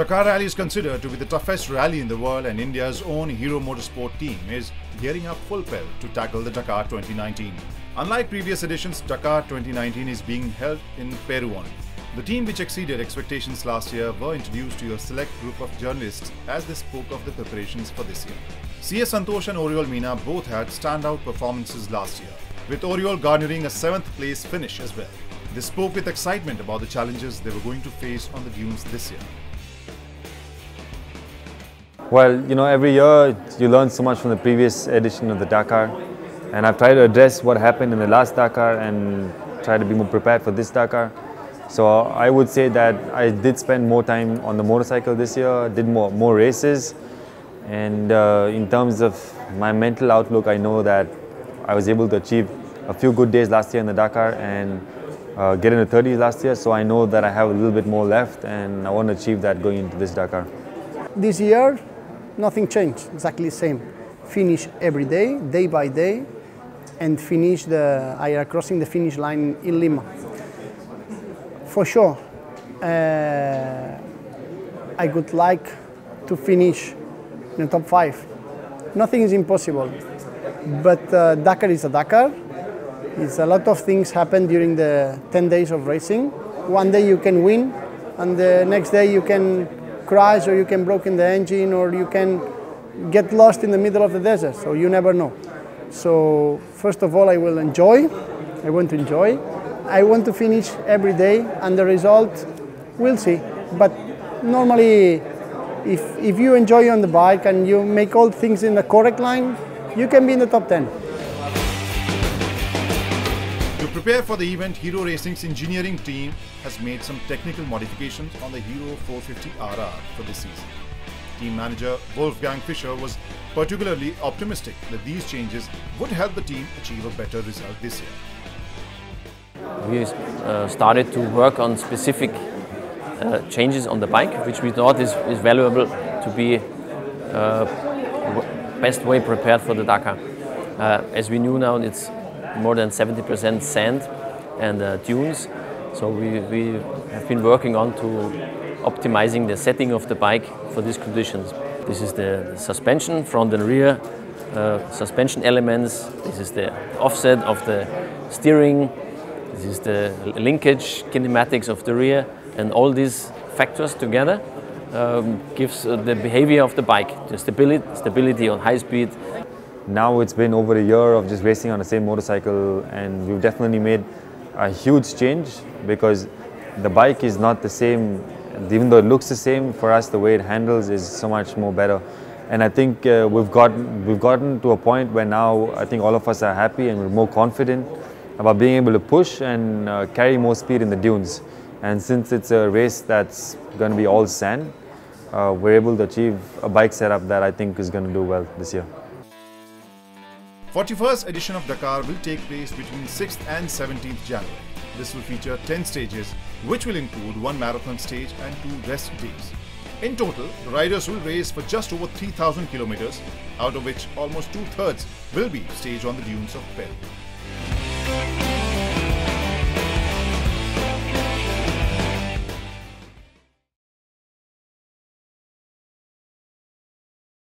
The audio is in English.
Dakar Rally is considered to be the toughest rally in the world, and India's own Hero Motorsport Team is gearing up full pelt to tackle the Dakar 2019. Unlike previous editions, Dakar 2019 is being held in Peru only. The team, which exceeded expectations last year, were introduced to a select group of journalists as they spoke of the preparations for this year. CS Santosh and Oriol Meena both had standout performances last year, with Oriol garnering a 7th place finish as well. They spoke with excitement about the challenges they were going to face on the dunes this year. Well, every year you learn so much from the previous edition of the Dakar, and I've tried to address what happened in the last Dakar and try to be more prepared for this Dakar. So I would say that I did spend more time on the motorcycle this year, did more races, and in terms of my mental outlook, I know that I was able to achieve a few good days last year in the Dakar and get in the 30s last year, so I know that I have a little bit more left and I want to achieve that going into this Dakar. This year, nothing changed, exactly the same. Finish every day, day by day, and finish crossing the finish line in Lima. For sure, I would like to finish in the top 5. Nothing is impossible, but Dakar is a Dakar. It's a lot of things happen during the 10 days of racing. One day you can win, and the next day you can crash, or you can broken the engine, or you can get lost in the middle of the desert, so you never know. So first of all, I want to enjoy. I want to finish every day, and the result, we'll see. But normally, if you enjoy on the bike and you make all things in the correct line, you can be in the top 10. To prepare for the event, Hero Racing's engineering team has made some technical modifications on the Hero 450RR for this season. Team manager Wolfgang Fischer was particularly optimistic that these changes would help the team achieve a better result this year. We started to work on specific changes on the bike, which we thought is valuable to be best way prepared for the Dakar. As we knew now, it's more than 70% sand and dunes, so we have been working on to optimizing the setting of the bike for these conditions. This is the suspension, front and rear suspension elements. This is the offset of the steering. This is the linkage kinematics of the rear, and all these factors together gives the behavior of the bike, the stability on high speed. Now it's been over a year of just racing on the same motorcycle, and we've definitely made a huge change because the bike is not the same. Even though it looks the same, for us the way it handles is so much more better. And I think we've gotten to a point where now I think all of us are happy and we're more confident about being able to push and carry more speed in the dunes. And since it's a race that's going to be all sand, we're able to achieve a bike setup that I think is going to do well this year. 41st edition of Dakar will take place between 6th and 17th January. This will feature 10 stages, which will include 1 marathon stage and 2 rest days. In total, the riders will race for just over 3,000 kilometers, out of which almost 2/3 will be staged on the dunes of Peru.